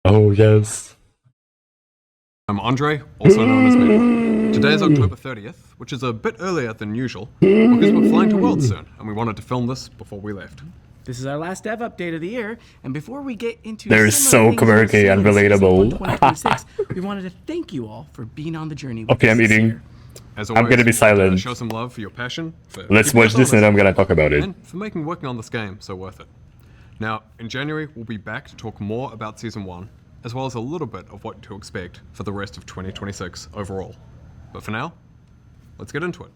Oh, yes. I'm Andre, also known as Midway. Today is October 30th, which is a bit earlier than usual, because we're flying to Worlds soon, and we wanted to film this before we left. This is our last dev update of the year, and before we get into They're so quirky and relatable. 2026, we wanted to thank you all for being on the journey with Okay, us I'm this eating. year. As always, I'm gonna be silent. Show some love for your passion. Let's watch this and I'm gonna talk about it. And for making working on this game so worth it. Now, in January, we'll be back to talk more about Season 1, as well as a little bit of what to expect for the rest of 2026 overall. But for now, let's get into it.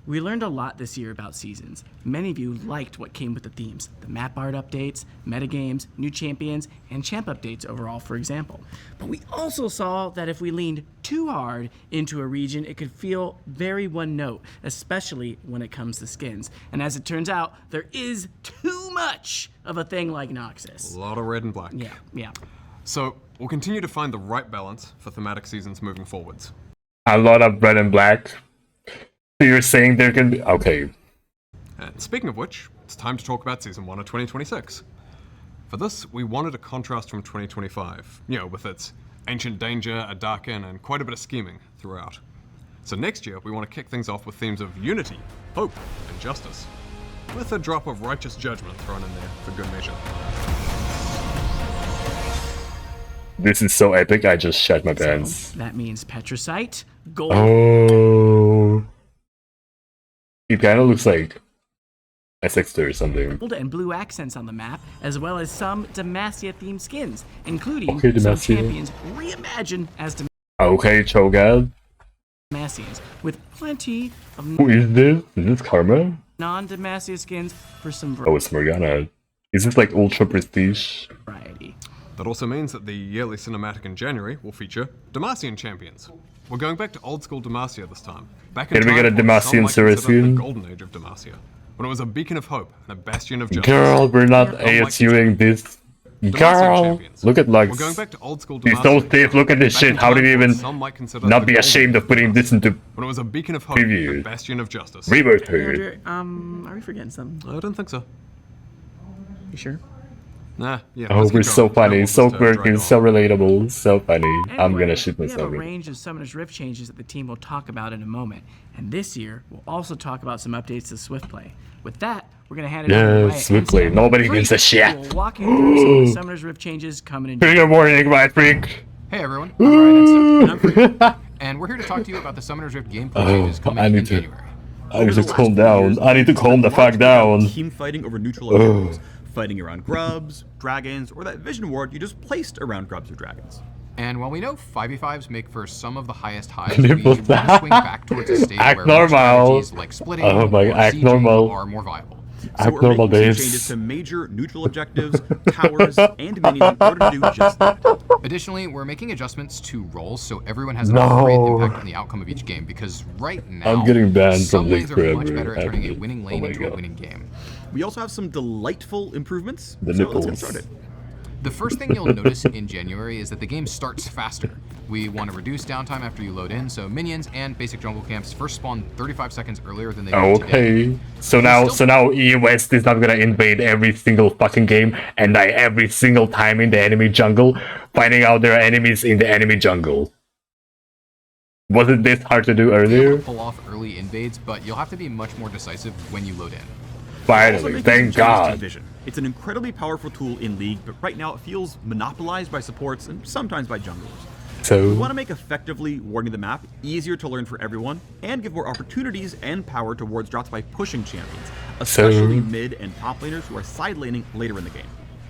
We learned a lot this year about seasons. Many of you liked what came with the themes, the map art updates, metagames, new champions, and champ updates overall, for example. But we also saw that if we leaned too hard into a region, it could feel very one note, especially when it comes to skins. And as it turns out, there is too much of a thing like Noxus. A lot of red and black. Yeah. So, we'll continue to find the right balance for thematic seasons moving forwards. A lot of red and black. So you're saying there can be... Okay. And speaking of which, it's time to talk about Season 1 of 2026. For this, we wanted a contrast from 2025, with its ancient danger, a dark inn, and quite a bit of scheming throughout. So next year, we want to kick things off with themes of unity, hope, and justice, with a drop of righteous judgment thrown in there for good measure. This is so epic, I just shat my pants. So that means Petricite, gold. Oh. It kind of looks like SX2 or something. Gold and blue accents on the map, as well as some Demacia themed skins, including some Demacia. champions reimagined as Okay, Cho'Gath. Demacians, with plenty of Who is this? Is this Karma? non-Demacia skins for some Oh, it's Morgana. Is this like ultra prestige? variety. That also means that the yearly cinematic in January will feature Demacian champions. We're going back to old school Demacia this time. Back in Can we get a time when some Demacian might consider Saracen? the golden age of Demacia, when it was a beacon of hope and a bastion of justice. Girl, we're not Some might ASUing this. Demacian Girl, champions. look at We're Lux. going back to old school He's Demacia. so stiff, look at this Back in shit. How did time he when even some might consider not the be golden ashamed age of putting this into when it was a beacon of hope preview? and a bastion of justice. Rebirth her? Andrew, are we forgetting something? I don't think so. You sure? Nah, yeah. Oh, let's we're keep so going. funny, Don't so want this to drag quirky, on. so relatable, so funny. I'm Anyway, gonna shoot we have myself. a range of Summoner's Rift changes that the team will talk about in a moment. And this year, we'll also talk about some updates to Swiftplay. With that, we're going to hand it over to Yes, Swiftplay. Nobody gives a shit. We'll walk you through some of the Summoner's Rift changes coming in. Trigger warning, right, Phreak? Hey everyone, I'm Ryan Enso, and I'm Phreak, and we're here to talk to you about the Summoner's Rift gameplay changes coming in January. I need to calm down. I need to calm the fuck down. Team fighting over neutral objectives, fighting around grubs, dragons, or that vision ward you just placed around grubs or dragons. And while we know 5v5s make for some of the highest highs, Can you we want put to that? swing back towards a state Act where more normal. strategies like splitting Oh my- or act sieging normal. are more viable. So Act we're normal, making some babes. changes to major neutral objectives, towers, and minions in order to do just that. Additionally, we're making adjustments to roles so everyone has an appropriate No. impact on the outcome of each game, because right now, I'm getting banned some from lanes League are much forever better at turning a after winning this. lane Oh my into a God. winning game. We also have some delightful improvements, The so let's get nipples. started. The first thing you'll notice in January is that the game starts faster. We want to reduce downtime after you load in, so minions and basic jungle camps first spawn 35 seconds earlier than they do today. Okay. So now E West is not gonna invade every single fucking game and die every single time in the enemy jungle, finding out there are enemies in the enemy jungle. Wasn't this hard to do You'll be able earlier? to pull off early invades, but you'll have to be much more decisive when you load in. Also Finally, making thank some changes to God. Vision. It's an incredibly powerful tool in League, but right now it feels monopolized by supports and sometimes by junglers. We want So to make effectively warding the map easier to learn for everyone, and give more opportunities and power towards drops by pushing champions, especially mid and top laners who are side laning later in the game.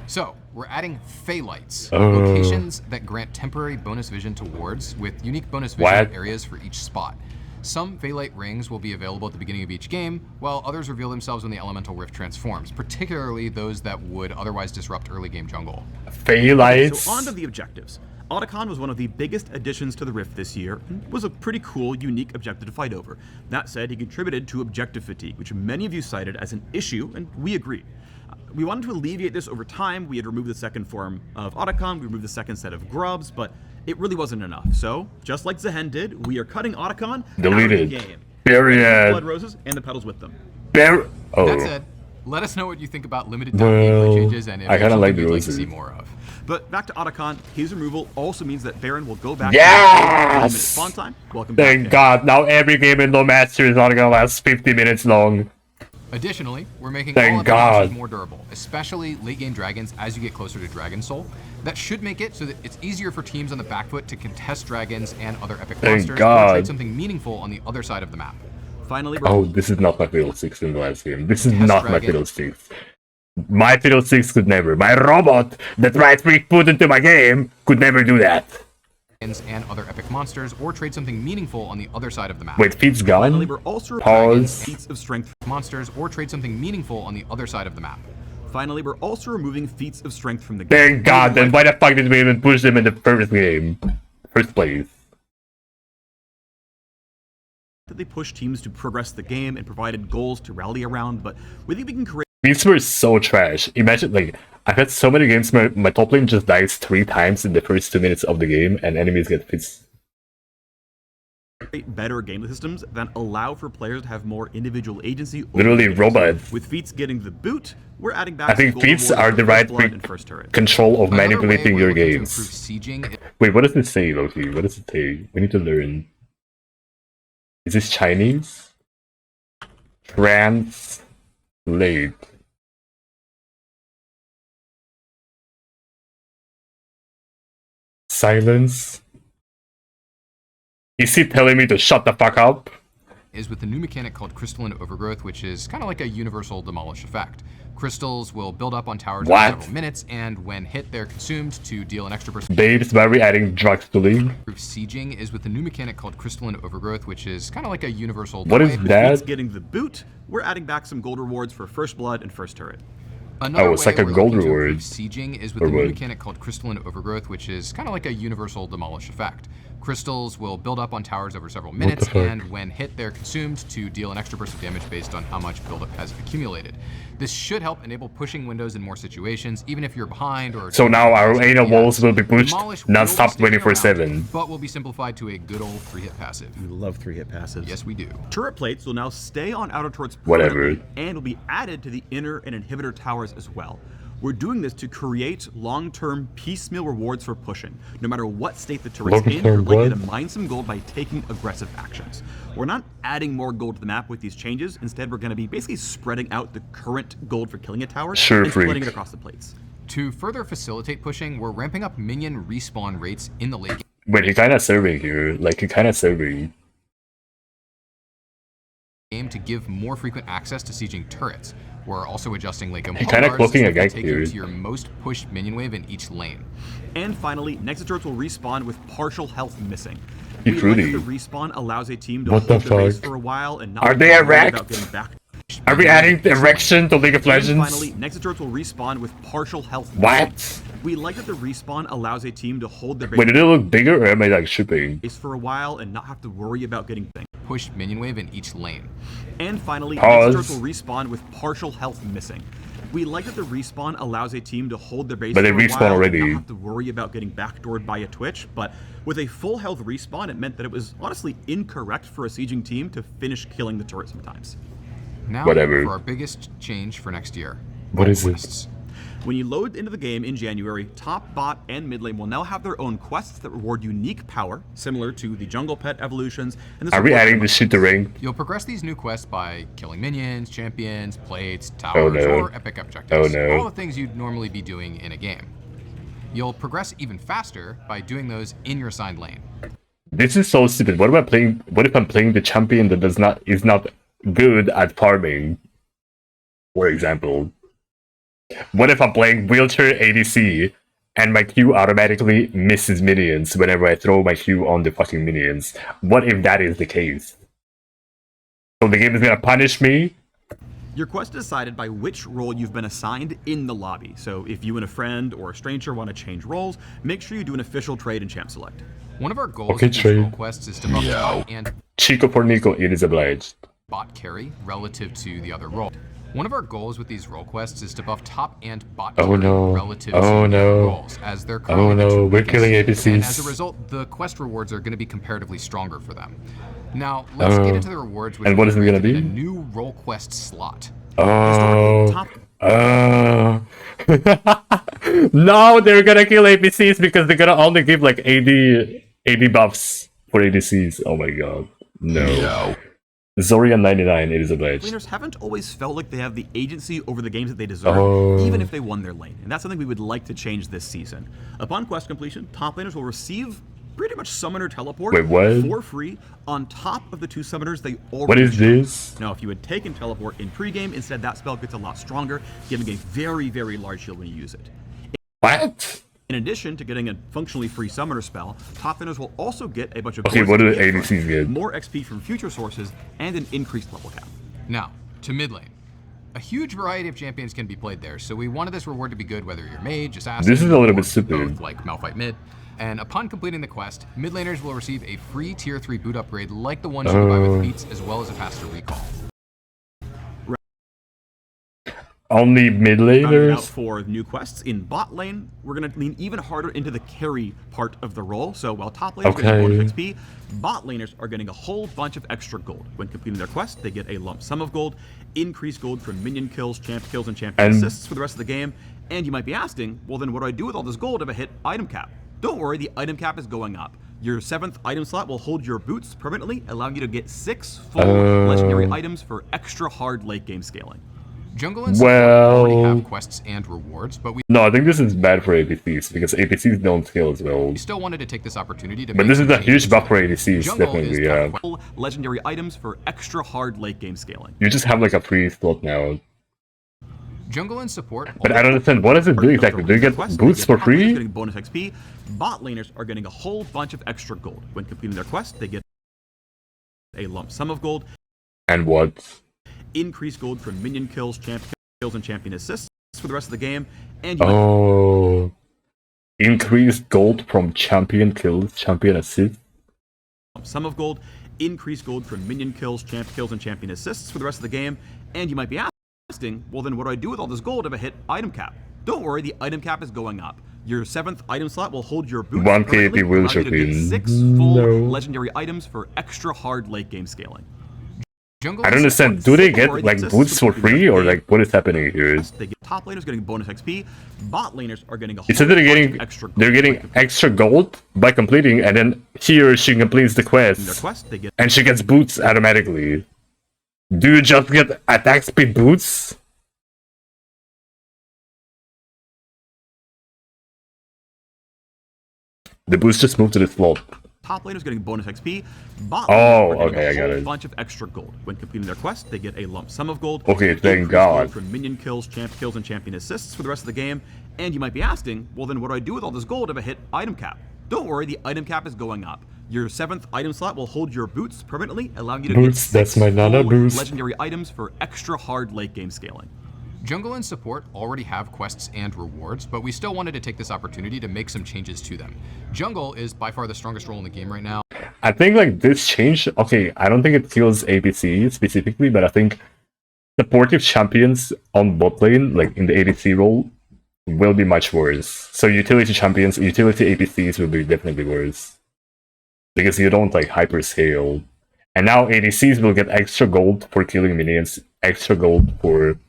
So, we're adding Phalites, Oh. locations that grant temporary bonus vision to wards with unique bonus vision What? areas for each spot. Some Phalite rings will be available at the beginning of each game, while others reveal themselves when the Elemental Rift transforms, particularly those that would otherwise disrupt early game jungle. Phalites. So on to the objectives. Otacon was one of the biggest additions to the Rift this year, and was a pretty cool, unique objective to fight over. That said, he contributed to objective fatigue, which many of you cited as an issue, and we agree. We wanted to alleviate this over time. We had removed the second form of Otacon, we removed the second set of grubs, but it really wasn't enough. So, just like Zehen did, we are cutting Otacon out of Deleted. the game. Period. Blood roses and the petals with them. Oh. That said, let us know what you think about limited time Well, gameplay changes and if I there's kinda like something the you'd like to roses. see more of. But back to Otacon, his removal also means that Baron will go back Yes! to 15 minutes spawn time. Welcome back. Thank God, now every game in Demacia is not gonna last 50 minutes long. Additionally, we're making Thank all of God. the monsters more durable, especially late-game dragons as you get closer to Dragon Soul. That should make it so that it's easier for teams on the back foot to contest dragons and other epic Thank monsters God. or trade something meaningful on the other side of the map. Finally, Oh, this is not my Fiddlesticks in the last game. This is Test not my Dragon. Fiddlesticks. My Fiddlesticks could never. My robot that Phreak put into my game could never do that. And other epic monsters or trade something meaningful on the other side of the map. Wait, feet's finally, gone? we're also Pause. feats of strength. Monsters or trade something meaningful on the other side of the map. Finally, we're also removing feats of strength from the game. Thank God, then why the fuck did we even push them in the first game? First place. That they push teams to progress the game and provided goals to rally around, but we think we can create These were so trash. Imagine, like, I've had so many games where my top lane just dies 3 times in the first 2 minutes of the game, and enemies get fits. better game systems that allow for players to have more individual agency. over Literally the games. robots. With feats getting the boot, we're adding back I think some gold feats rewards are for the first right blood and first turret. control of Another way manipulating we're your looking to games. improve sieging. Wait, what does it say, Loki? What does it say? We need to learn. Is this Chinese? Translate. Silence. Is he telling me to shut the fuck up? Is with a new mechanic called Crystalline Overgrowth, which is kind of like a universal demolish effect. Crystals will build up on towers for What? several minutes, and when hit, they're consumed to deal an extra burst. Babes, why are we adding drugs to League? Improve sieging is with a new mechanic called Crystalline Overgrowth, which is kind of like a universal. What is With that? feats getting the boot, we're adding back some gold rewards for first blood and first turret. Another Oh, it's way like a we're gold looking to improve reward. Sieging is with Or a new what? mechanic called Crystalline Overgrowth, which is kind of like a universal demolish effect. Crystals will build up on towers over several minutes, fuck? and when hit, they're consumed to deal an extra burst of damage based on how much buildup has accumulated. This should help enable pushing windows in more situations, even if you're behind or. So now our anal walls will be pushed Demolish will non-stop be sticking 24/7. around, but will be simplified to a good old 3-hit passive. We love 3-hit passives. Yes, we do. Turret plates will now stay on outer turrets Whatever. permanently and will be added to the inner and inhibitor towers as well. We're doing this to create long-term piecemeal rewards for pushing. No matter what state the turret's in, you're Long-term likely to what? mine some gold by taking aggressive actions. We're not adding more gold to the map with these changes. Instead, we're going to be basically spreading out the current gold for killing a tower Sure, and splitting Phreak. it across the plates. To further facilitate pushing, we're ramping up minion respawn rates in the late Wait, he kinda serving here. Like, he kinda serving. game to give more frequent access to sieging turrets. We're also adjusting late game He kinda hull bars cloaking so a we can guy take here. you to your most pushed minion wave in each lane. And finally, Nexus turrets will respawn with partial health missing. Hey, We like Fruity. that the respawn allows a team to What the hold their base fuck? for a while and not Are be they worried erect? about getting back. Are we adding erection to League of And Legends? finally, Nexus turrets will respawn with partial health. What? missing. We like that the respawn allows a team to hold their Wait, did it look bigger or am I like shipping? base for a while and not have to worry about getting things. Pushed minion wave in each lane. And finally, Pause. Nexus turrets will respawn with partial health missing. We like that the respawn allows a team to hold their base But they for a respawn while already. and not have to worry about getting backdoored by a Twitch, but with a full health respawn, it meant that it was honestly incorrect for a sieging team to finish killing the turret sometimes. Now Whatever. for our biggest change for next year. What role is it? quests. When you load into the game in January, top, bot, and mid lane will now have their own quests that reward unique power, similar to the jungle pet evolutions. And this Are we rewards adding them- this shit to ring? You'll progress these new quests by killing minions, champions, plates, Oh, towers, no. or epic objectives. Oh, no. All the things you'd normally be doing in a game. You'll progress even faster by doing those in your assigned lane. This is so stupid. What if I'm playing the champion that is not good at farming? For example. What if I'm playing wheelchair ADC and my Q automatically misses minions whenever I throw my Q on the fucking minions? What if that is the case? So the game is gonna punish me? Your quest is decided by which role you've been assigned in the lobby. So if you and a friend or a stranger want to change roles, make sure you do an official trade in Champ Select. One of our goals Okay, with these trade. role quests is to buff top and Chico por Nico, it is obliged. bot carry relative to the other role. One of our goals with these role quests is to buff top and bot Oh, carry no. relative Oh, to the other no. roles, as they're Oh currently no, the we're two killing weakest, and as a APCs. result, the quest rewards are going to be comparatively stronger for them. Now, let's get into the rewards, which And what are is it gonna created in be? a new role quest slot. Oh. Top No, they're gonna kill APCs because they're gonna only give like 80 buffs for ADCs. Oh my god. No. Zorian 99, it is a bitch. Laners haven't always felt like they have the agency over the games that they deserve, even if they won their lane. And that's something we would like to change this season. Upon quest completion, top laners will receive pretty much Summoner Teleport for free on top of the 2 summoners they already What is this? Now, if you had taken Teleport in pregame, instead that spell gets a lot stronger, giving a very, very large shield when you use it. What? In addition to getting a functionally free summoner spell, top laners will also get a bunch of Okay, what do ADCs get? more XP from future sources, and an increased level cap. Now, to mid lane. A huge variety of champions can be played there, so we wanted this reward to be good whether you're mage, assassin, This is a little bit or stupid. both, like Malphite mid. And upon completing the quest, mid laners will receive a free tier 3 boot upgrade like the ones you can buy with feats, as well as a faster recall. Only mid Rounding out laners? for new quests in bot lane, we're going to lean even harder into the carry part of the role. So while top laners are getting bonus XP, bot laners are getting a whole bunch of extra gold. When completing their quest, they get a lump sum of gold, increased gold from minion kills, champ kills, and champion assists for the rest of the game. And you might be asking, well then what do I do with all this gold if I hit item cap? Don't worry, the item cap is going up. Your 7th item slot will hold your boots permanently, allowing you to get 6 full legendary items for extra hard late game scaling. Jungle and support already have quests and rewards, but we No, I think this is bad for APCs because APCs don't scale as well. still wanted to take this opportunity to But this is a huge buff for ADCs, Jungle definitely, is yeah. Full legendary items for extra hard late game scaling. You just have like a free slot now. Jungle and support. But I don't understand, what does it do exactly? Do you get boots for free? Getting bonus XP. Bot laners are getting a whole bunch of extra gold. When completing their quest, they get a lump sum of gold, And what? increased gold from minion kills, champ kills, and champion assists for the rest of the game. And Increased gold from champion kills, champion assists. lump sum of gold, increased gold from minion kills, champ kills, and champion assists for the rest of the game. And you might be asking, well then what do I do with all this gold if I hit item cap? Don't worry, the item cap is going up. Your 7th item slot will hold your boots 1 permanently, KP will allowing you to get should 6 be. full No. legendary items for extra hard late game scaling. Jungle I don't and understand, support do they get like boots for free or like what is happening here? They get top laners getting bonus XP, bot laners are getting a It says that they're getting extra gold by completing, and then he or she completes the their quest, quest. They get and she gets boots automatically. Do you just get attack speed boots? The boots just moved to the slot. top laners getting bonus XP, bot Oh, laners are getting okay, I got a whole it. bunch of extra gold. When completing their quest, they get a lump sum of gold. Okay, thank increased God. gold from minion kills, champ kills, and champion assists for the rest of the game. And you might be asking, well then what do I do with all this gold if I hit item cap? Don't worry, the item cap is going up. Your 7th item slot will hold your boots permanently, allowing you to Boots, get that's 6 my Nana full boost. legendary items for extra hard late game scaling. Jungle and support already have quests and rewards, but we still wanted to take this opportunity to make some changes to them. Jungle is by far the strongest role in the game right now. I think like this change, okay, I don't think it kills APC specifically, but I think supportive champions on bot lane, like in the ADC role, will be much worse. So utility champions, utility APCs will be definitely worse. Because you don't like hyper scale. And now ADCs will get extra gold for killing minions, extra gold for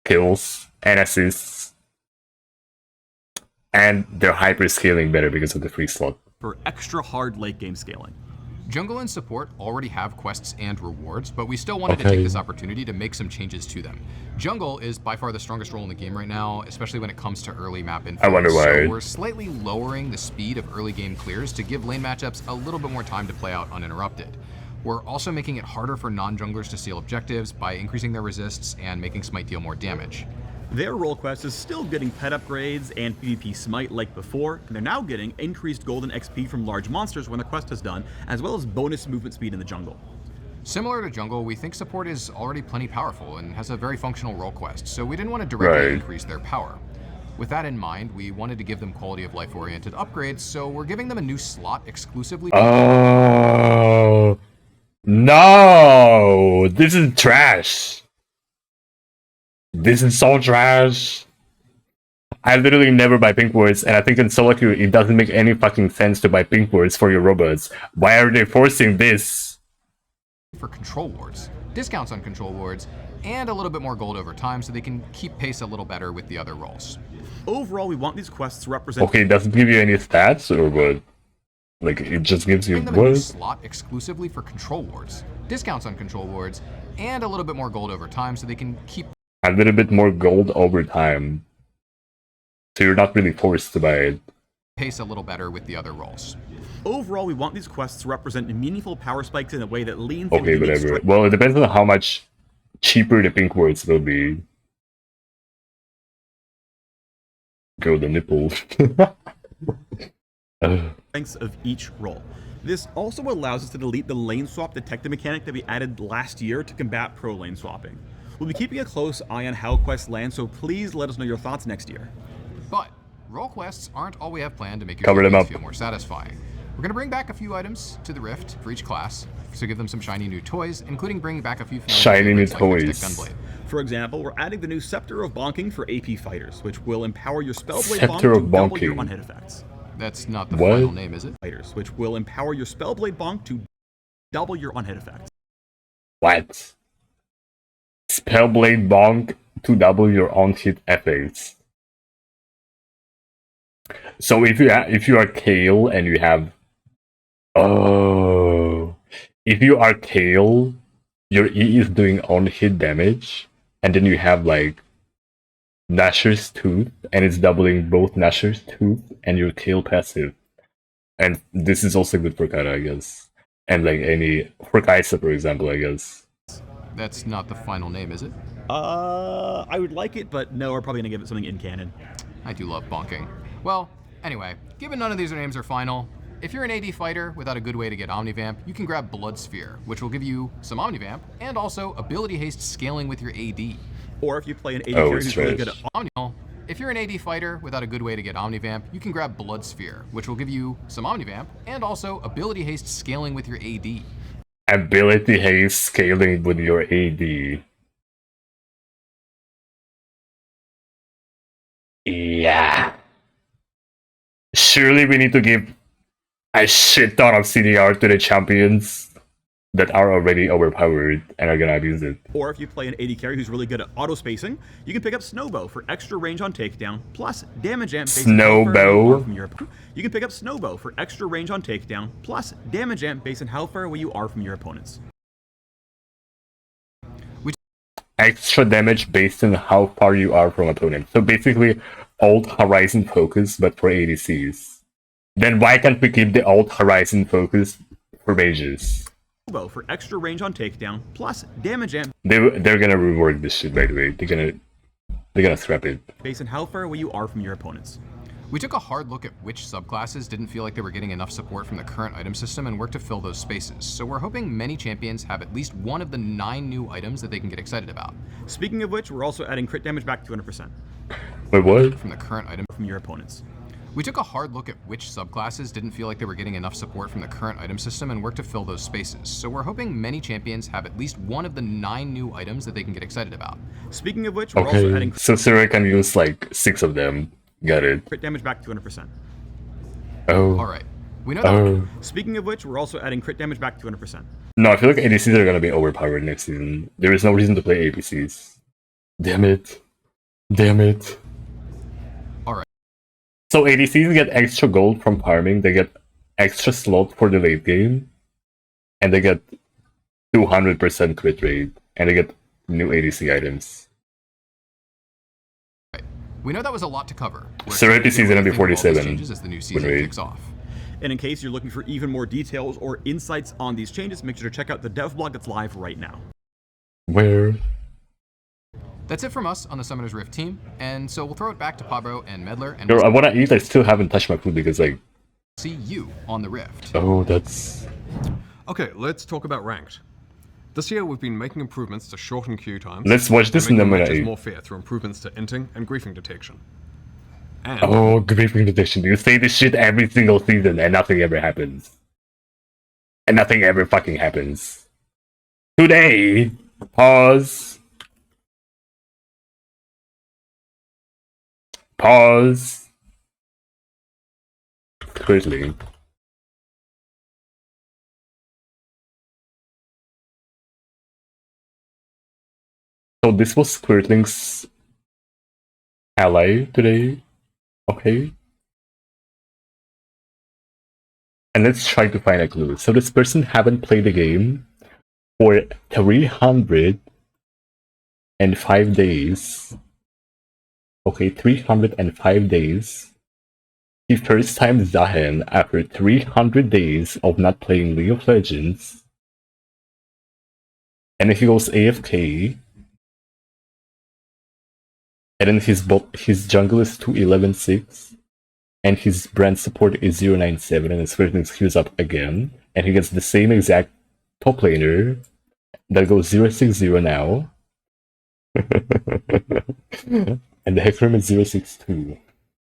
kills and assists. And they're hyper scaling better because of the free slot. For extra hard late game scaling. Jungle and support already have quests and rewards, but we still wanted to take this opportunity to make some changes to them. Jungle is by far the strongest role in the game right now, especially when it comes to early map info. I wonder why. So we're slightly lowering the speed of early game clears to give lane matchups a little bit more time to play out uninterrupted. We're also making it harder for non-junglers to steal objectives by increasing their resists and making Smite deal more damage. Their role quest is still getting pet upgrades and PvP Smite like before, and they're now getting increased golden XP from large monsters when the quest is done, as well as bonus movement speed in the jungle. Similar to Jungle, we think support is already plenty powerful and has a very functional role quest, so we didn't want to directly increase their power. With that in mind, we wanted to give them quality of life oriented upgrades, so we're giving them a new slot exclusively. Oh no! This is trash. This is so trash. I literally never buy pink words, and I think in solo queue it doesn't make any fucking sense to buy pink words for your robots. Why are they forcing this? For control wards, discounts on control wards, and a little bit more gold over time so they can keep pace a little better with the other roles. Overall, we want these quests to represent... Okay, does it give you any stats or what? Like, it just gives you Bring them a new what? slot exclusively for control wards, discounts on control wards, and a little bit more gold over time so they can keep A little bit more gold over time. So you're not really forced to buy it. pace a little better with the other roles. Overall, we want these quests to represent meaningful power spikes in a way that leans Okay, into unique whatever. Well, it depends on how much cheaper the pink words will be. Go the nipple. strengths of each role. This also allows us to delete the lane swap detective mechanic that we added last year to combat pro lane swapping. We'll be keeping a close eye on how quests land, so please let us know your thoughts next year. But role quests aren't all we have planned to make your Cover them campaigns up. feel more satisfying. We're going to bring back a few items to the Rift for each class to give them some shiny new toys, including bringing back a few familiar Shiny new favorites like Hextech toys. Gunblade. For example, we're adding the new Scepter of Bonking for AP fighters, which will empower your Spellblade Scepter Bonk of to double your Bonking. one-hit effects. That's not the What? final name, is it? Fighters, which will empower your Spellblade Bonk to double your one-hit effects. What? Spellblade bonk to double your on-hit effects. So if you are Kale and you have if you are Kale, your E is doing on-hit damage, and then you have like Nashor's Tooth, and it's doubling both Nashor's Tooth and your Kale passive. And this is also good for Kara, I guess. And like any for Kaisa, for example, I guess. That's not the final name, is it? I would like it, but no, we're probably gonna give it something in canon. I do love bonking. Well, anyway, given none of these names are final, if you're an AD fighter without a good way to get Omnivamp, you can grab Blood Sphere, which will give you some Omnivamp and also ability haste scaling with your AD. Or if you play an AD Oh, character it's who's really good trash. at If you're an AD fighter without a good way to get Omnivamp, you can grab Blood Sphere, which will give you some Omnivamp and also ability haste scaling with your AD. Ability haste scaling with your AD. Yeah. Surely we need to give a shit ton of CDR to the champions that are already overpowered and are gonna abuse it. Or if you play an AD carry who's really good at auto spacing, you can pick up Snowbow for extra range on takedown, plus damage amp based on how far away you are from your opponent. You can pick up Snowbow for extra range on takedown, plus damage amp based on how far away you are from your opponents. Extra damage based on how far you are from opponent. So basically, alt Horizon focus, but for ADCs. Then why can't we keep the alt Horizon focus for mages? Snowbow for extra range on takedown, plus damage amp They're gonna rework this shit, by the way. They're gonna scrap it. based on how far away you are from your opponents. We took a hard look at which subclasses didn't feel like they were getting enough support from the current item system and worked to fill those spaces. So we're hoping many champions have at least one of the 9 new items that they can get excited about. Speaking of which, we're also adding crit damage back 200% Wait, what? From the current item. from your opponents. We took a hard look at which subclasses didn't feel like they were getting enough support from the current item system and worked to fill those spaces. So we're hoping many champions have at least one of the 9 new items that they can get excited about. Speaking of which, we're also Okay, adding so Sarah can use like 6 of them. Got it. crit damage back 200%. Oh. Alright, we know that. Oh. Speaking of which, we're also adding crit damage back 200%. No, I feel like ADCs are gonna be overpowered next season. There is no reason to play APCs. Damn it. Damn it. Alright. So ADCs get extra gold from farming, they get extra slot for the late game, and they get 200% crit rate, and they get new ADC items. We know that was a lot to cover. We're So excited to APC hear is what gonna you be think of all these 47 changes as the new season rate. kicks off. And in case you're looking for even more details or insights on these changes, make sure to check out the dev blog that's live right now. Where? That's it from us on the Summoner's Rift team, and so we'll throw it back to Pabro and Medler, and Yo, we'll I wanna eat, I still haven't touched my food because like, see you on the Rift. oh, that's... Okay, let's talk about ranked. This year we've been making improvements to shorten queue times. Let's watch this and and making then matches we're gonna more fair through improvements to inting and griefing detection. And Oh, griefing detection. You say this shit every single season and nothing ever happens. And nothing ever fucking happens. Today, pause. Pause. Quickly. So this was Squirtling's ally today. Okay. And let's try to find a clue. So this person haven't played the game for 305 days. Okay, 305 days. He first time Zahen after 300 days of not playing League of Legends. And then he goes AFK. And then his jungle is 211.6. And his brand support is 097, and his first thing heals up again. And he gets the same exact top laner that goes 060 now. And the Hecarim is 062.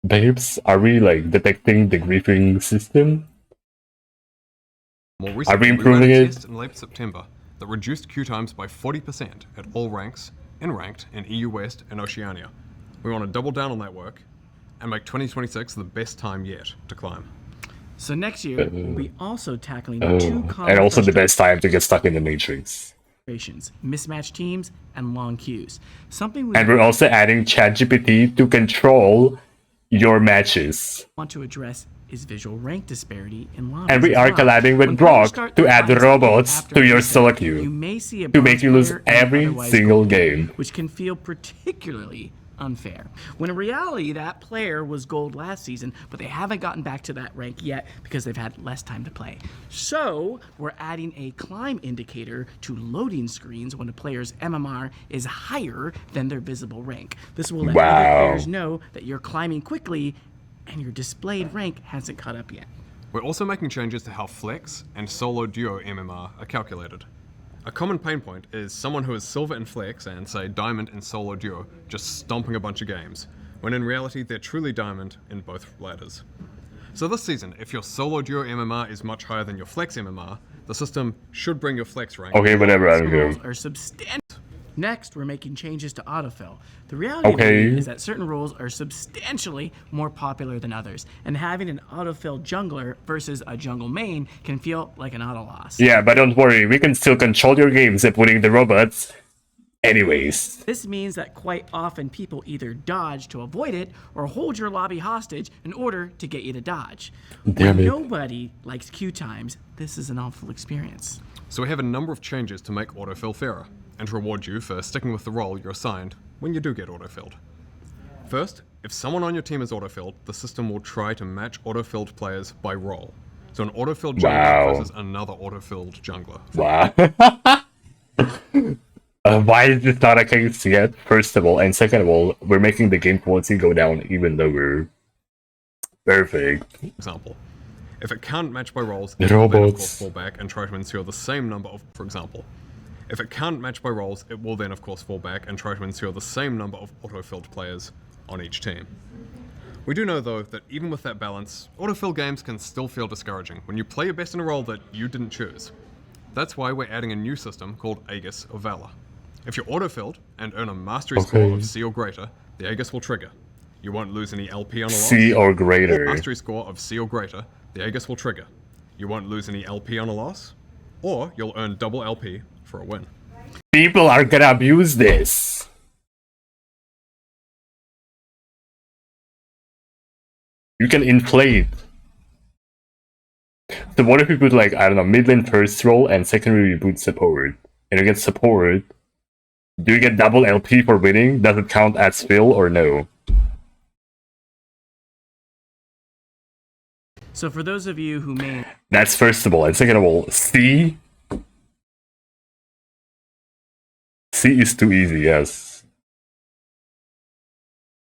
Babes, are we like detecting the griefing system? More Are we recently, improving ran a it? test in late September that reduced queue times by 40% at all ranks, in ranked, in EU West and Oceania. We want to double down on that work and make 2026 the best time yet to climb. So next year, we'll be also tackling two common And also the best time to get stuck in the Matrix. frustrations, mismatched teams, and long queues. Something we And we're also adding ChatGPT to control your matches. want to address is visual rank disparity in lobbies. And we as are well. collabing with When Brock players start to their add lines robots after to your a solo reset, queue you may see a to make bronze you lose player and every otherwise single gold player, game. which can feel particularly unfair. When in reality, that player was gold last season, but they haven't gotten back to that rank yet because they've had less time to play. So we're adding a climb indicator to loading screens when a player's MMR is higher than their visible rank. This will let other Wow. players know that you're climbing quickly and your displayed rank hasn't caught up yet. We're also making changes to how flex and solo duo MMR are calculated. A common pain point is someone who is silver in flex and, say, diamond in solo duo just stomping a bunch of games, when in reality they're truly diamond in both ladders. So this season, if your solo duo MMR is much higher than your flex MMR, the system should bring your flex rank. Okay, whatever, I don't care. Rules are substantial. Next, we're making changes to autofill. The reality of Okay. it is that certain roles are substantially more popular than others, and having an autofill jungler versus a jungle main can feel like an auto loss. Yeah, but don't worry, we can still control your games by putting the robots anyways. This means that quite often people either dodge to avoid it or hold your lobby hostage in order to get you to dodge. Damn When it. nobody likes queue times, this is an awful experience. So we have a number of changes to make autofill fairer, and to reward you for sticking with the role you're assigned when you do get autofilled. First, if someone on your team is autofilled, the system will try to match autofilled players by role. So an autofilled jungler Wow. versus another autofilled jungler. Wow. Why is this not a case yet? First of all, and second of all, we're making the game quality go down even lower. Perfect. Example. If it can't match by roles, The it will then of robots. course fall back and try to ensure the same number of, for example. If it can't match by roles, it will then of course fall back and try to ensure the same number of auto-filled players on each team. We do know though that even with that balance, autofill games can still feel discouraging when you play your best in a role that you didn't choose. That's why we're adding a new system called Aegis of Valor. If you're autofilled and earn a mastery score Okay. of C or greater, the Aegis will trigger. You won't lose any LP on a loss. C or greater. Mastery score of C or greater, the Aegis will trigger. You won't lose any LP on a loss, or you'll earn double LP for a win. People are gonna abuse this. You can inflate. So what if you put like, I don't know, mid lane first roll and secondary you put support? And you get support. Do you get double LP for winning? Does it count as fill or no? So for those of you who may That's first of all. And second of all, C is too easy, yes.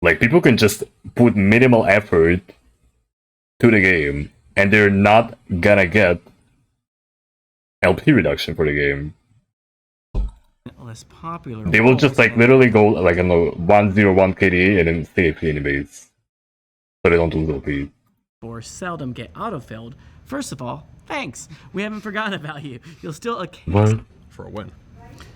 Like, people can just put minimal effort to the game, and they're not gonna get LP reduction for the game. less popular They will just, roles like, and literally go, like, I don't know, 101 KDA and then stay AP in the base. So they don't lose LP. or seldom get autofilled. First of all, thanks. We haven't forgotten about you. You'll still What? For a win.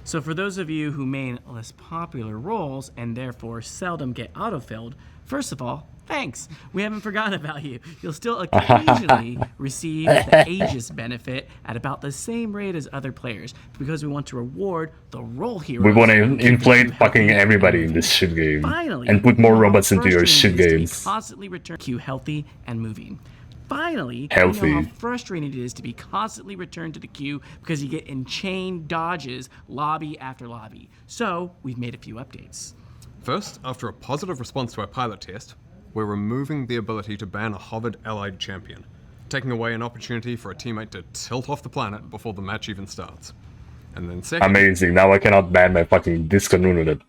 So for those of you who main less popular roles and therefore seldom get autofilled, first of all, Thanks. We haven't forgotten about you. You'll still occasionally receive the Aegis benefit at about the same rate as other players because we want to reward the role heroes. We want to inflate fucking everybody in this shit game. Finally, and put more you know how robots into your frustrating shit it is to be games. Constantly return Q healthy and moving. Finally, Healthy. you know how frustrating it is to be constantly returned to the queue because you get enchained dodges lobby after lobby. So, we've made a few updates. First, after a positive response to our pilot test, we're removing the ability to ban a hovered allied champion, taking away an opportunity for a teammate to tilt off the planet before the match even starts. And then second... Amazing, now I cannot ban my fucking Disco Nuno that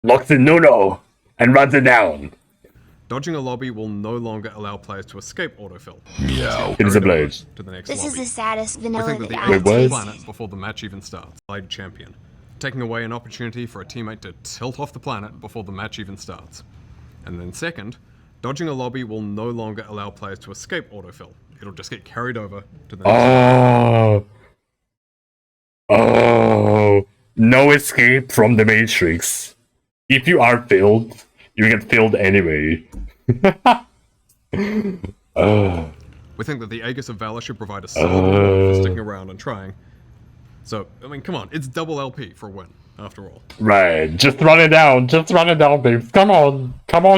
locks in Nuno and runs it down. Dodging a lobby will no longer allow players to escape autofill. Yeah. It is a blade. To the next This lobby. is the saddest We vanilla think that that the I've Wait, allied what? planet before the match even starts. Allied champion, taking away an opportunity for a teammate to tilt off the planet before the match even starts. And then second, dodging a lobby will no longer allow players to escape autofill. It'll just get carried over to the next Oh, no escape from the Matrix. If you are filled, you get filled anyway. We think that the Aegis of Valor should provide a solid reward for sticking around and trying. So, I mean, come on, it's double LP for a win, after all. Right, just run it down, babes. Come on,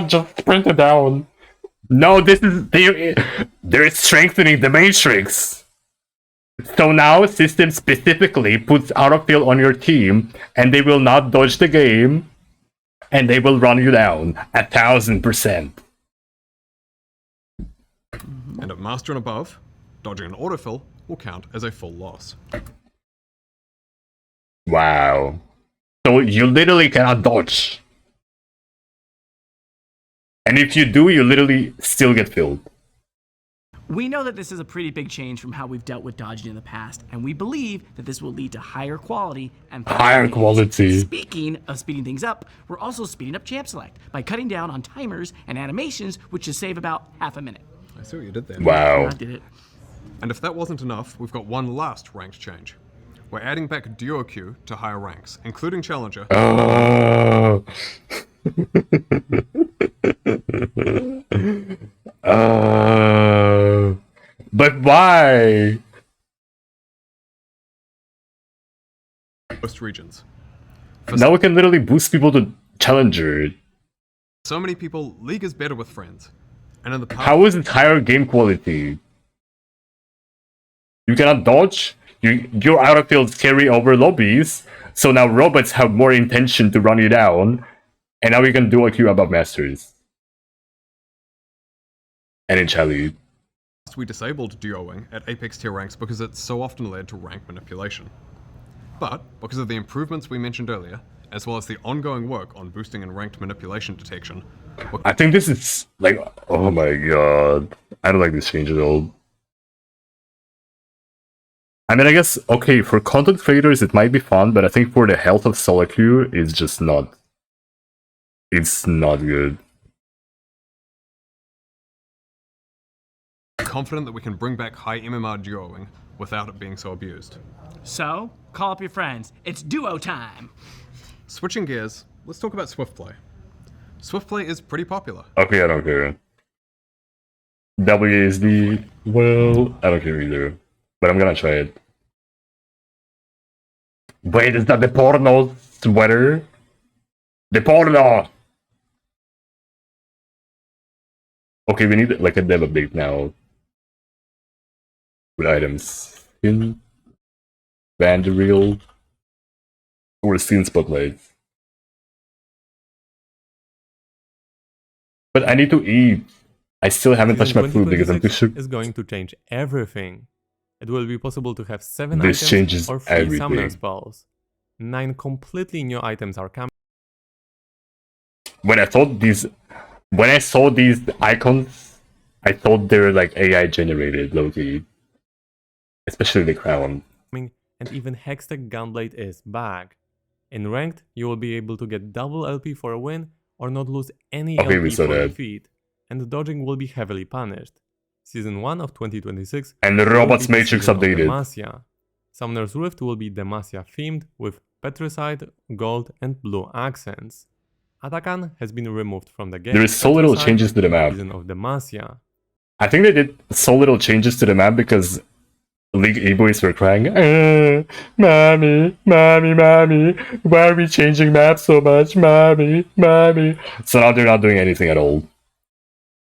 just sprint it down. No, they're strengthening the Matrix. So now, system specifically puts autofill on your team, and they will not dodge the game, and they will run you down 1,000%. And at Master and above, dodging an autofill will count as a full loss. Wow. So you literally cannot dodge. And if you do, you literally still get filled. We know that this is a pretty big change from how we've dealt with dodging in the past, and we believe that this will lead to higher quality and Higher games. quality. Speaking of speeding things up, we're also speeding up Champ Select by cutting down on timers and animations, which should save about half a minute. I see what you did there. Wow. I did it. And if that wasn't enough, we've got one last ranked change. We're adding back duo queue to higher ranks, including Challenger. Oh. But why? Most regions. Now we can literally boost people to Challenger. So many people, League is better with friends. And in the past, How is it higher game quality? You cannot dodge. Your autofields carry over lobbies, so now robots have more intention to run you down, and now you can do a queue above masters. And in Chally. we disabled duoing at Apex tier ranks because it so often led to rank manipulation. But, because of the improvements we mentioned earlier, as well as the ongoing work on boosting and ranked manipulation detection, I think this is like, oh my god. I don't like this change at all. I mean, I guess, okay, for content creators it might be fun, but I think for the health of solo queue, it's just not. It's not good. confident that we can bring back high MMR duoing without it being so abused. So, call up your friends. It's duo time. Switching gears, let's talk about Swiftplay. Swiftplay is pretty popular. Okay, I don't care. WASD, well, I don't care either. But I'm gonna try it. Wait, is that the porno sweater? The porno! Okay, we need like a dev update now. With items. Skin. Vanderreel. Or skin spotlights. But I need to eat. I still haven't touched my food because I'm too sure. Is going to change everything. It will be possible to have 7 This items changes or 3 summoner everything. spells. 9 completely new items are coming. When I saw these icons, I thought they were like AI generated, low-key. Especially the crown. And even Hextech Gunblade is back. In Ranked, you will be able to get double LP for a win or not lose any Okay, we LP saw for that. defeat, and dodging will be heavily punished. Season 1 of 2026 And the will Robots be the Matrix season of updated. Demacia. Summoner's Rift will be Demacia themed with petricide, gold and blue accents. Atakan has been removed from the game. There is so little Patricide, changes to the map. Season of Demacia. I think they did so little changes to the map because League E-boys were crying, mommy, mommy, mommy, why are we changing maps so much, mommy, mommy? So now they're not doing anything at all.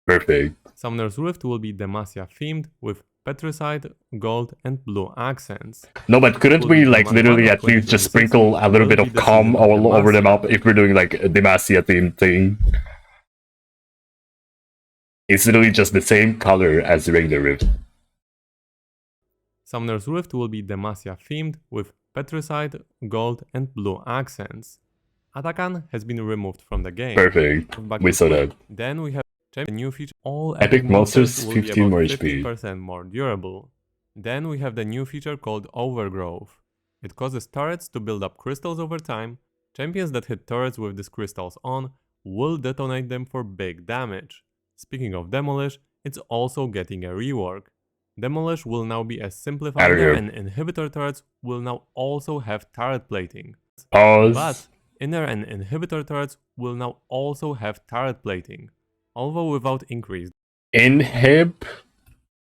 Perfect. Summoner's Rift will be Demacia themed with Petricide, gold, and blue accents. No, but couldn't we like literally at least just sprinkle a little bit of calm all over the map if we're doing like a Demacia themed thing? It's literally just the same color as the regular Rift. Summoner's Rift will be Demacia themed with Petricide, gold, and blue accents. Atakan has been removed from the game. Perfect. We saw that. Then we have a new feature. All Epic monsters, will be 15 about more HP. 50% more durable. Then we have the new feature called Overgrowth. It causes turrets to build up crystals over time. Champions that hit turrets with these crystals on will detonate them for big damage. Speaking of Demolish, it's also getting a rework. Demolish will now be a simplified and inhibitor turrets will now also have turret plating. Pause. But inner and inhibitor turrets will now also have turret plating, although without increased. Inhib.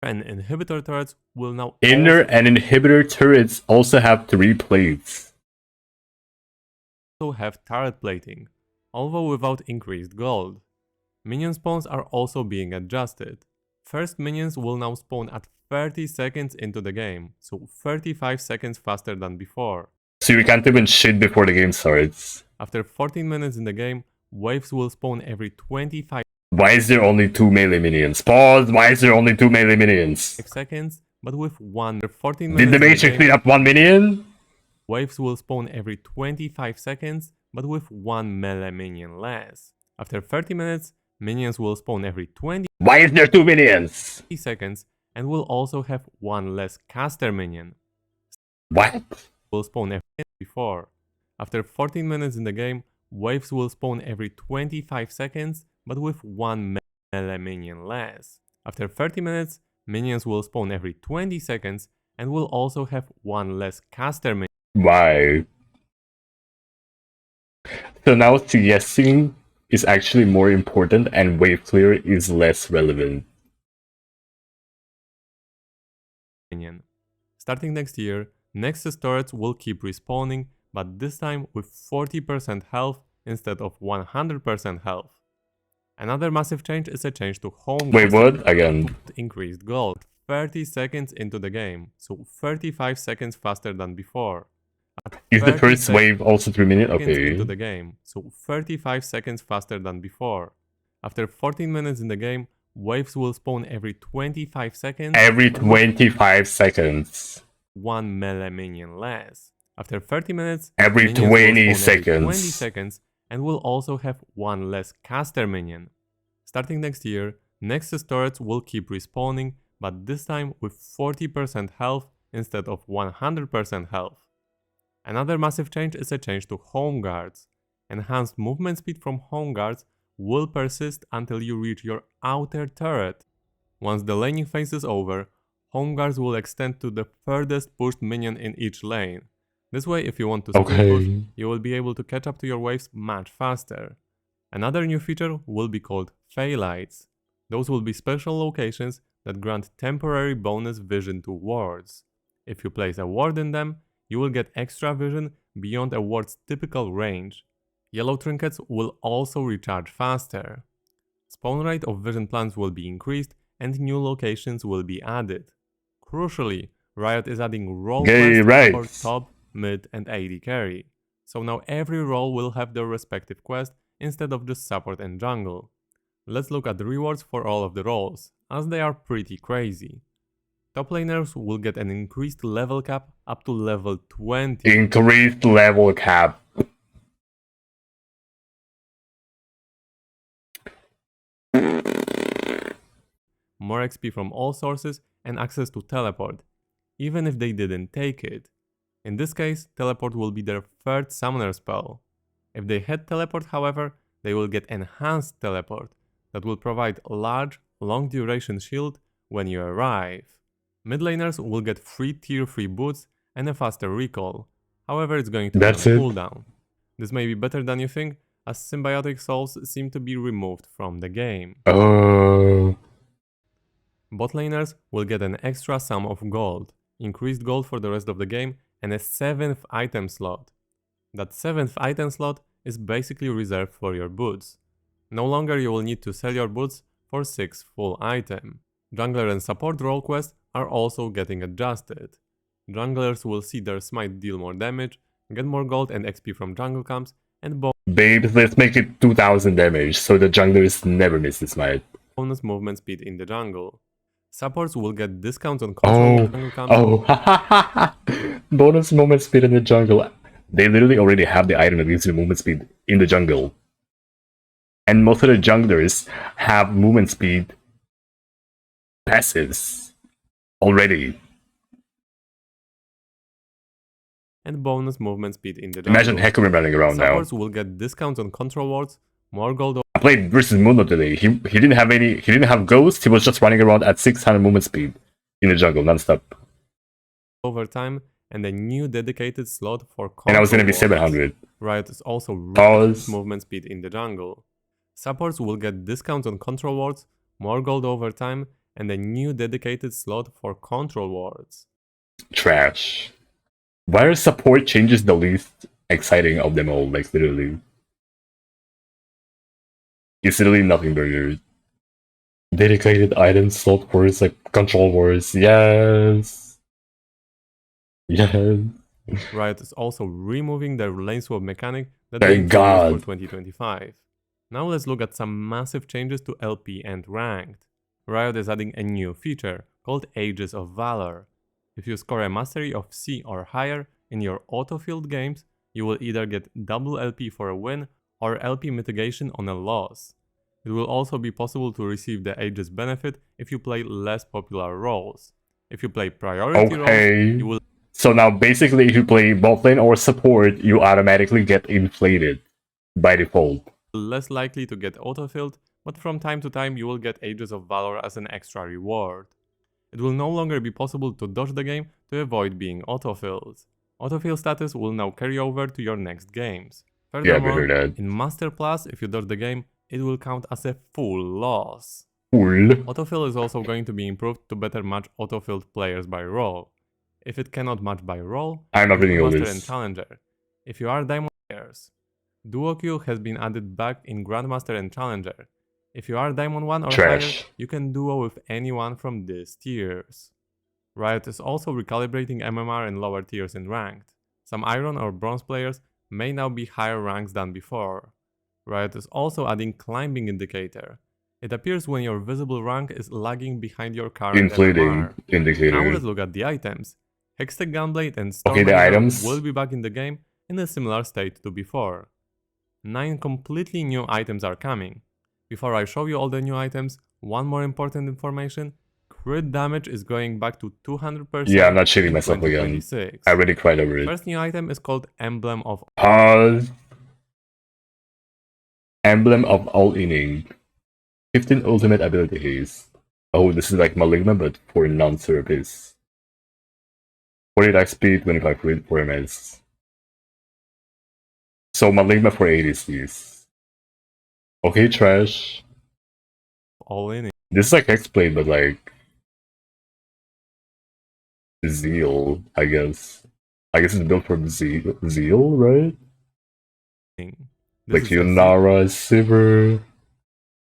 And inhibitor turrets will now Inner and inhibitor turrets also have 3 plates. also have turret plating, although without increased gold. Minion spawns are also being adjusted. First minions will now spawn at 30 seconds into the game, so 35 seconds faster than before. So you can't even shit before the game starts. After 14 minutes in the game, waves will spawn every 25 Why is there only 2 melee minions? Pause. Why is there only 2 melee minions? seconds, but with 14 minutes Did the Matrix clean up 1 minion? waves will spawn every 25 seconds, but with 1 melee minion less. After 30 minutes, minions will spawn every 20 Why is there 2 minions? seconds and will also have 1 less caster minion. What? Will spawn every before. After 14 minutes in the game, waves will spawn every 25 seconds, but with 1 melee minion less. After 30 minutes, minions will spawn every 20 seconds and will also have 1 less caster minion. Why? So now CSing is actually more important and wave clear is less relevant. Starting next year, Nexus turrets will keep respawning, but this time with 40% health instead of 100% health. Another massive change is a change to home. Wait, what? Again. Increased gold 30 seconds into the game, so 35 seconds faster than before. Is the first wave also 3 minutes? Okay. Into the game, so 35 seconds faster than before. After 14 minutes in the game, waves will spawn every 25 seconds. Every 25 seconds. 1 melee minion less. After 30 minutes, every 20 seconds. 20 seconds and will also have 1 less caster minion. Starting next year, Nexus turrets will keep respawning, but this time with 40% health instead of 100% health. Another massive change is a change to home guards. Enhanced movement speed from home guards will persist until you reach your outer turret. Once the laning phase is over, home guards will extend to the furthest pushed minion in each lane. This way, if you want to speed push, you will be able to catch up to your waves much faster. Another new feature will be called Phalites. Those will be special locations that grant temporary bonus vision to wards. If you place a ward in them, you will get extra vision beyond a ward's typical range. Yellow trinkets will also recharge faster. Spawn rate of vision plants will be increased and new locations will be added. Crucially, Riot is adding role quests for top, mid and AD carry. So now every role will have their respective quest instead of just support and jungle. Let's look at the rewards for all of the roles, as they are pretty crazy. Top laners will get an increased level cap up to level 20. Increased level cap. More XP from all sources and access to teleport, even if they didn't take it. In this case, teleport will be their third summoner spell. If they had teleport, however, they will get enhanced teleport that will provide a large, long duration shield when you arrive. Mid laners will get free tier 3 boots and a faster recall, however it's going to be on cooldown. This may be better than you think, as symbiotic souls seem to be removed from the game. Oh. Bot laners will get an extra sum of gold, increased gold for the rest of the game, and a 7th item slot. That 7th item slot is basically reserved for your boots. No longer you will need to sell your boots for 6 full items. Jungler and support role quests are also getting adjusted. Junglers will see their smite deal more damage, get more gold and XP from jungle camps, and Babes, let's make it 2000 damage so the junglers never miss the smite. bonus movement speed in the jungle. Supports will get discounts on control jungle camps. Bonus movement speed in the jungle. They literally already have the item that gives you movement speed in the jungle. And most of the junglers have movement speed passives already. And bonus movement speed in the jungle. Imagine Hecarim running around now. Supports will get discounts on control wards, more gold I played versus Mundo today. He didn't have ghost, he was just running around at 600 movement speed in the jungle non-stop. over time, and a new dedicated slot for control And I was gonna be wards. 700. Riot is also Pause. movement speed in the jungle. Supports will get discounts on control wards, more gold over time, and a new dedicated slot for control wards. Trash. Why are support changes the least exciting of them all? Like literally. It's literally nothing better. Dedicated item slot wars like control wars. Yes. Yes. Riot is also removing the lane swap mechanic that Thank they introduced God. for 2025. Now let's look at some massive changes to LP and Ranked. Riot is adding a new feature called Ages of Valor. If you score a mastery of C or higher in your auto-filled games, you will either get double LP for a win or LP mitigation on a loss. It will also be possible to receive the Ages benefit if you play less popular roles. If you play priority roles, Okay. you will So now basically if you play bot lane or support, you automatically get inflated by default. less likely to get autofilled, but from time to time you will get Ages of Valor as an extra reward. It will no longer be possible to dodge the game to avoid being autofilled. Autofill status will now carry over to your next games. Yeah, I Furthermore, heard that. in Master Plus, if you dodge the game, it will count as a full loss. Cool. Autofill is also going to be improved to better match autofilled players by role. If it cannot match by role, I'm not reading all Master this. and Challenger. If you are Diamond players, Duo Queue has been added back in Grandmaster and Challenger. If you are Diamond 1 or Trash. higher, you can duo with anyone from these tiers. Riot is also recalibrating MMR in lower tiers in Ranked. Some Iron or Bronze players may now be higher ranks than before. Riot is also adding Climbing Indicator. It appears when your visible rank is lagging behind your current Inflating MMR. Now let's indicator. look at the items. Hextech Gunblade and Okay, the Stormbringer items. will be back in the game in a similar state to before. 9 completely new items are coming. Before I show you all the new items, one more important information. Crit damage is going back to 200% Yeah, I'm not shitting in myself again. 2026. I already cried over it. First new item is called Emblem of Pause. Emblem of All Inning. 15 ultimate abilities. Oh, this is like Maligma, but for non-therapists. 40 attack speed, 25 crit, 4 MS. So Maligma for ADCs. Okay, trash. All In. This is like Hexblade, but like Zeal, I guess. I guess it's built from Zeal, right? This Like is a Yunara, Sivir.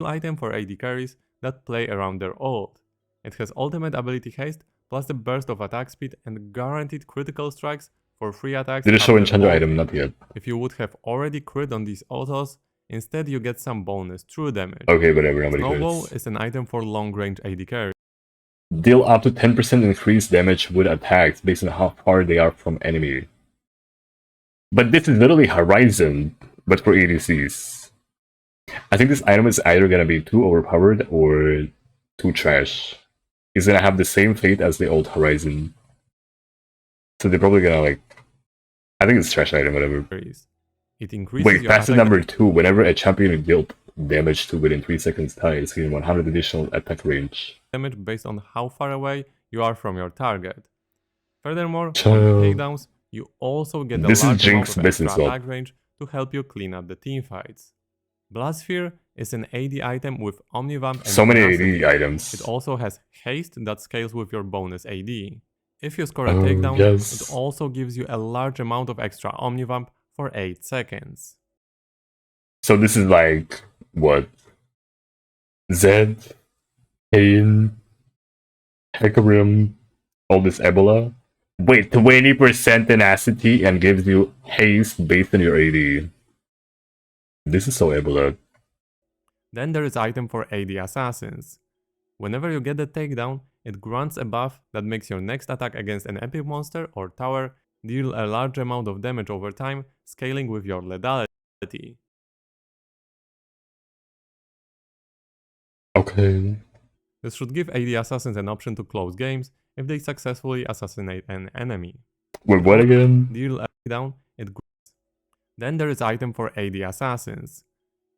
single item for AD carries that play around their ult. It has ultimate ability haste, plus the burst of attack speed and guaranteed critical strikes for free attacks. Did it show after enchanter ulting. item? Not yet. If you would have already crit on these autos, instead you get some bonus true damage. Okay, whatever, nobody Snowball cares. is an item for long range AD carry. Deal up to 10% increased damage with attacks based on how far they are from enemy. But this is literally Horizon, but for ADCs. I think this item is either gonna be too overpowered or too trash. It's gonna have the same fate as the old Horizon. So they're probably gonna like... I think it's trash item, whatever. It increases Wait, your facet attack number 2. Whenever a champion dealt damage to within 3 seconds ties, gain 100 additional attack range. damage based on how far away you are from your target. Furthermore, on Child. takedowns, you also get a This is large amount Jinx of business extra though. attack range to help you clean up the teamfights. Blastsphere is an AD item with Omnivamp and So many Tenacity. AD items. It also has Haste that scales with your bonus AD. If you score a takedown, yes. it also gives you a large amount of extra Omnivamp for 8 seconds. So this is like, what? Zed, Kane, Hecarim, all this Ebola. Wait, 20% tenacity and gives you haste based on your AD. This is so Ebola. Then there is item for AD assassins. Whenever you get the takedown, it grants a buff that makes your next attack against an epic monster or tower deal a large amount of damage over time, scaling with your lethality. Okay. This should give AD assassins an option to close games if they successfully assassinate an enemy. Wait, what again? Deal a takedown, it grants. Then there is item for AD assassins.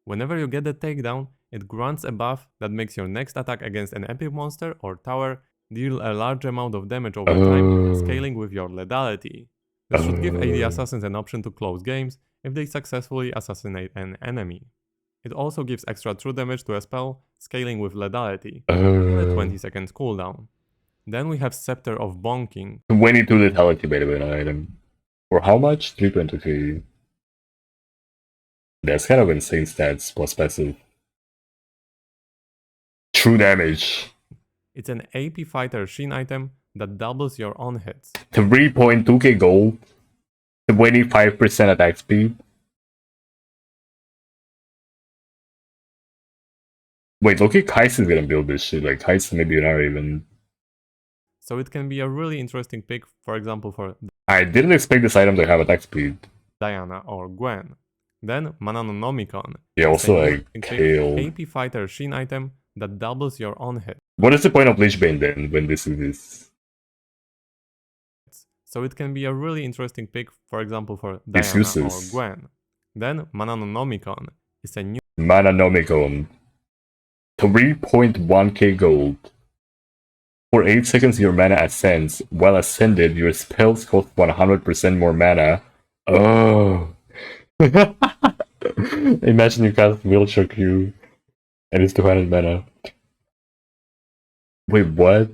Whenever you get the takedown, it grants a buff that makes your next attack against an epic monster or tower deal a large amount of damage over time, scaling with your lethality. This should give AD assassins an option to close games if they successfully assassinate an enemy. It also gives extra true damage to a spell, scaling with lethality, with a 20 seconds cooldown. Then we have Scepter of Bonking. 22 lethality by the way, an item. For how much? 3.2k. That's kind of insane stats plus passive. True damage. It's an AP Fighter Sheen item that doubles your on hits. 3.2k gold. 25% attack speed. Wait, look at Kais is gonna build this shit. Like, Kais maybe not even. So it can be a really interesting pick, for example, for I didn't expect this item to have attack speed. Diana or Gwen. Then Mananonomicon. Yeah, It's also a like new Kale. AP Fighter Sheen item that doubles your on hit. What is the point of Lichbane then when this exists? So it can be a really interesting pick, for example, for It's Diana or useless. Gwen. Then Mananonomicon is a new Mananomicon. 3.1k gold. For 8 seconds your mana ascends. While ascended, your spells cost 100% more mana. Oh. Imagine you cast Wheelchair Q and it's 200 mana. Wait, what?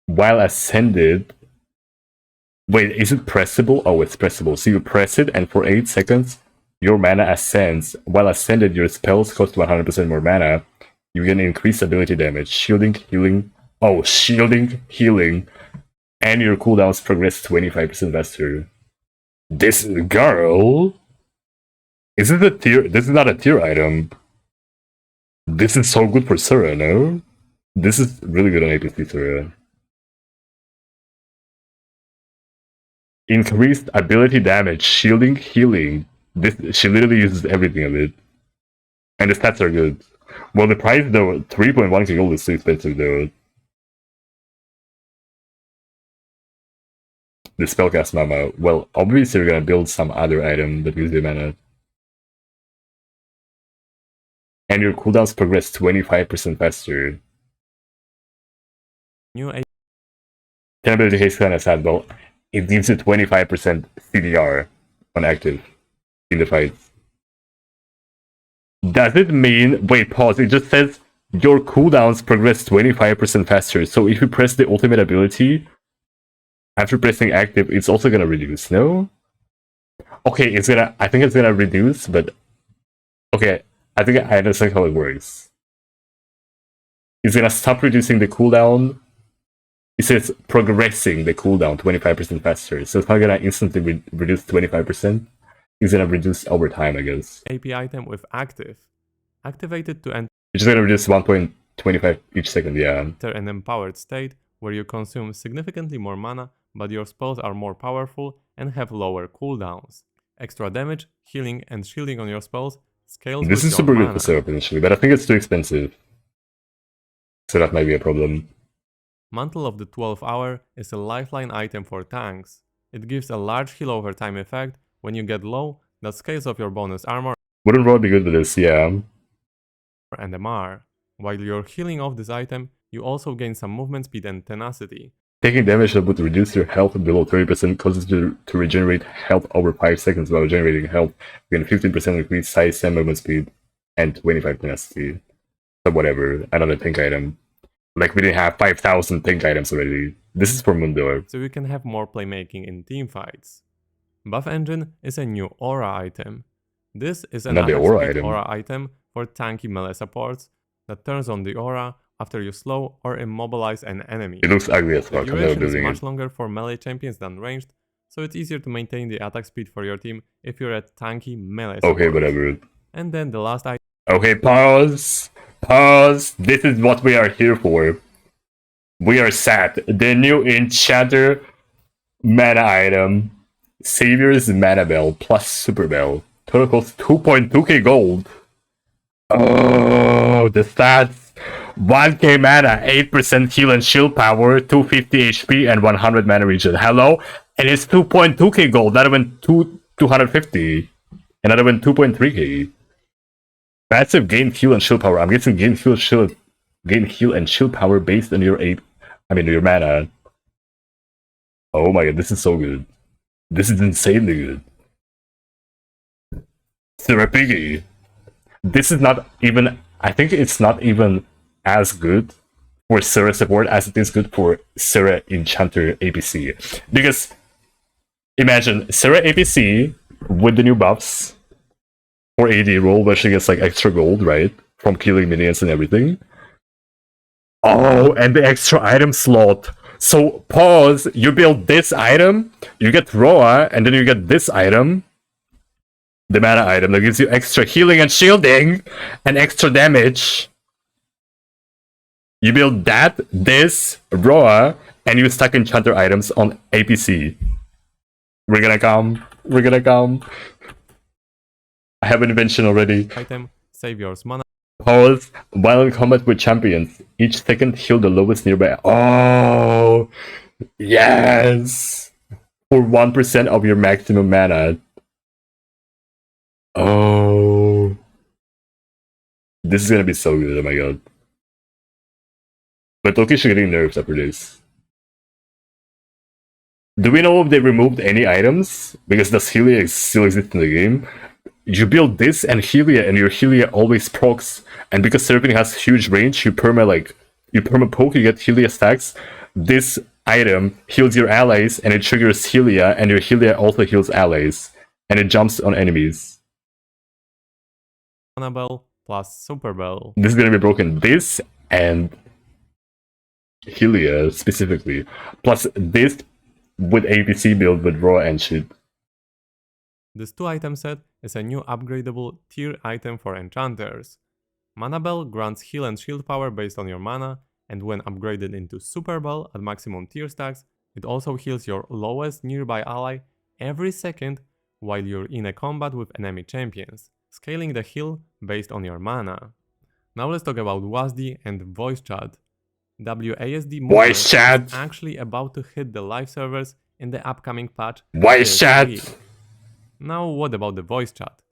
While ascended... Wait, is it pressable? Oh, it's pressable. So you press it and for 8 seconds, your mana ascends. While ascended, your spells cost 100% more mana. You get increased ability damage, shielding, healing. Oh, shielding, healing. And your cooldowns progress 25% faster. This girl... Is it a tier? This is not a tier item. This is so good for Sura, no? This is really good on APC Sura. Increased ability damage, shielding, healing. She literally uses everything of it. And the stats are good. Well, the price though, 3.1k gold is too expensive though. The spellcast mama. Well, obviously we're gonna build some other item that gives you mana. And your cooldowns progress 25% faster. new AP 10 ability haste kind of sad, but it gives you 25% CDR on active in the fight. Does it mean... Wait, pause. It just says your cooldowns progress 25% faster. So if you press the ultimate ability, after pressing active, it's also gonna reduce, no? Okay, it's gonna... I think it's gonna reduce, but... Okay, I think I understand how it works. It's gonna stop reducing the cooldown. It says progressing the cooldown 25% faster. So it's not gonna instantly reduce 25%. It's gonna reduce over time, I guess. AP item with active. Activated to enter It's just gonna reduce 1.25 each second, yeah. an empowered state where you consume significantly more mana, but your spells are more powerful and have lower cooldowns. Extra damage, healing, and shielding on your spells scales This with is your super mana. good for setup initially, but I think it's too expensive. So that might be a problem. Mantle of the 12th Hour is a lifeline item for tanks. It gives a large heal over time effect when you get low that scales off your bonus armor Wouldn't Road be good with this? Yeah. and MR. While you're healing off this item, you also gain some movement speed and tenacity. Taking damage would reduce your health below 30%, causes you to regenerate health over 5 seconds while generating health. You can 15% increase size and movement speed, and 25 tenacity. So whatever, another pink item. Like we didn't have 5,000 pink items already. This is for Mundo. So you can have more playmaking in teamfights. Buff Engine is a new aura item. This is another aura item for tanky melee supports that turns on the aura after you slow or immobilize an enemy. It looks ugly as The fuck. I'm never duration is building much it. longer for melee champions than ranged, so it's easier to maintain the attack speed for your team if you're a tanky melee support. Okay, whatever. And then the last item. Okay, pause. Pause. This is what we are here for. We are sad. The new Enchanter mana item. Savior's Mana Bell plus Super Bell. Total cost 2.2k gold. Oh, the stats. 1k mana, 8% heal and shield power, 250 HP, and 100 mana regen. Hello? And it's 2.2k gold, not even 250. And not even 2.3k. Passive gain heal and shield power. I'm guessing gain heal and shield power based on your your mana. Oh my god, this is so good. This is insanely good. Therapy. This is not even. I think it's not even as good for Sera support as it is good for Sera Enchanter APC. Because imagine Sera APC with the new buffs for AD roll, where she gets like extra gold, right? From killing minions and everything. Oh, and the extra item slot. So pause, you build this item, you get Roa, and then you get this item. The mana item that gives you extra healing and shielding and extra damage. You build that, this, Roa, and you stack Enchanter items on APC. We're gonna come. We're gonna come. I have an invention already. Item, save yours mana. Pause. While in combat with champions, each second heal the lowest nearby. Oh, yes! For 1% of your maximum mana. Oh. This is gonna be so good, oh my god. But Loki should getting nerfs after this. Do we know if they removed any items? Because does Helia still exist in the game? You build this and Helia, and your Helia always procs. And because Serpent has huge range, you perma poke, you get Helia stacks. This item heals your allies, and it triggers Helia, and your Helia also heals allies. And it jumps on enemies. Mana Bell plus Super Bell. This is gonna be broken. This and Helia specifically. Plus this with APC build with Raw and shit. This 2-item set is a new upgradable tier item for enchanters. Mana Bell grants heal and shield power based on your mana, and when upgraded into Super Bell at maximum tier stacks, it also heals your lowest nearby ally every second while you're in a combat with enemy champions, scaling the heal based on your mana. Now let's talk about WASD and voice chat. WASD voice chat is actually about to hit the live servers in the upcoming patch. Voice chat. Now what about the voice chat?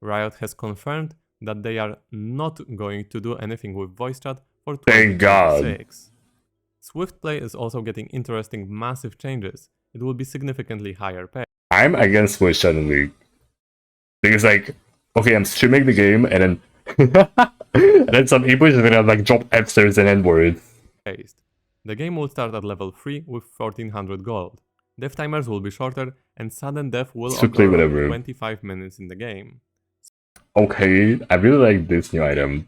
Riot has confirmed that they are not going to do anything with voice chat for 2026. Swiftplay is also getting interesting massive changes. It will be significantly higher pay. I'm against voice chat in League. Because like, okay, I'm streaming the game and then and then some people are gonna like drop F-stars and N-words. The game will start at level 3 with 1400 gold. Death timers will be shorter, and sudden death will occur whatever. 25 minutes in the game. Okay, I really like this new item.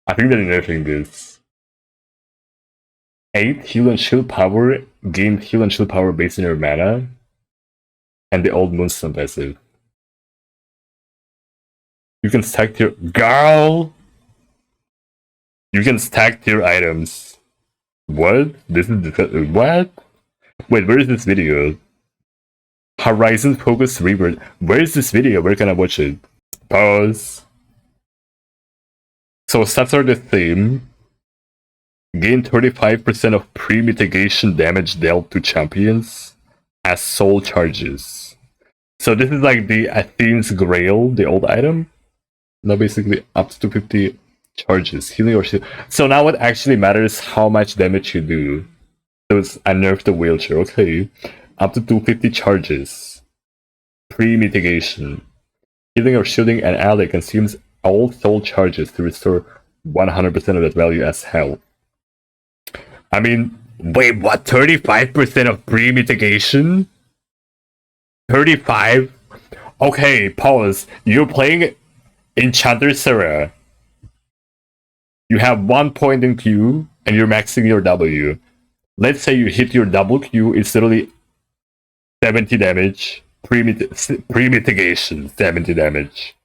I think they're nerfing this. 8 heal and shield power, gain heal and shield power based on your mana, and the old Moonstone passive. You can stack tier. Girl! You can stack tier items. What? This is what? Wait, where is this video? Horizon Focus Rebirth. Where is this video? Where can I watch it? Pause. So stats are the same. Gain 35% of pre-mitigation damage dealt to champions as soul charges. So this is like the Athene's Grail, the old item. Now basically up to 50 charges. Healing or shield. So now what actually matters is how much damage you do. So it's I nerfed the wheelchair. Okay. Up to 250 charges. Pre-mitigation. Healing or shielding an ally consumes all soul charges to restore 100% of that value as health. I mean, wait, what? 35% of pre-mitigation? 35? Okay, pause. You're playing Enchanter Sarah. You have 1 point in Q, and you're maxing your W. Let's say you hit your double Q, it's literally 70 damage. Pre-mitigation, 70 damage.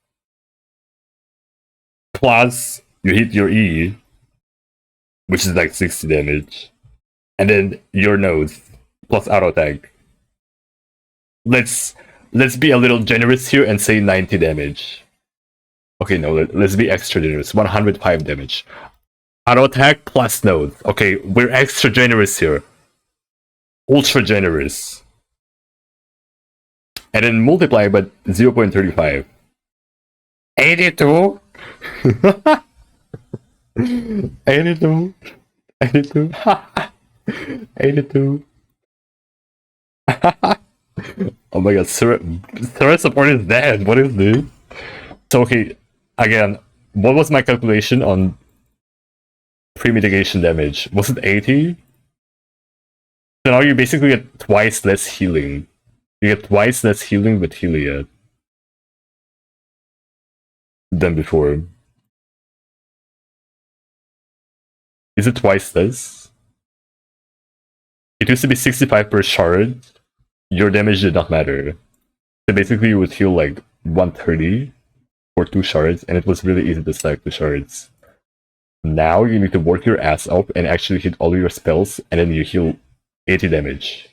Plus, you hit your E, which is like 60 damage. And then your nose, plus auto attack. Let's be a little generous here and say 90 damage. Okay, no, let's be extra generous. 105 damage. Auto attack plus nose. Okay, we're extra generous here. Ultra generous. And then multiply by 0.35. 82? 82? 82? 82? Oh my god, Sarah support is dead. What is this? So okay, again, what was my calculation on pre-mitigation damage? Was it 80? So now you basically get twice less healing. You get twice less healing with Heliod than before. Is it twice less? It used to be 65 per shard. Your damage did not matter. So basically you would heal like 130 for 2 shards, and it was really easy to stack the shards. Now you need to work your ass up and actually hit all your spells, and then you heal 80 damage.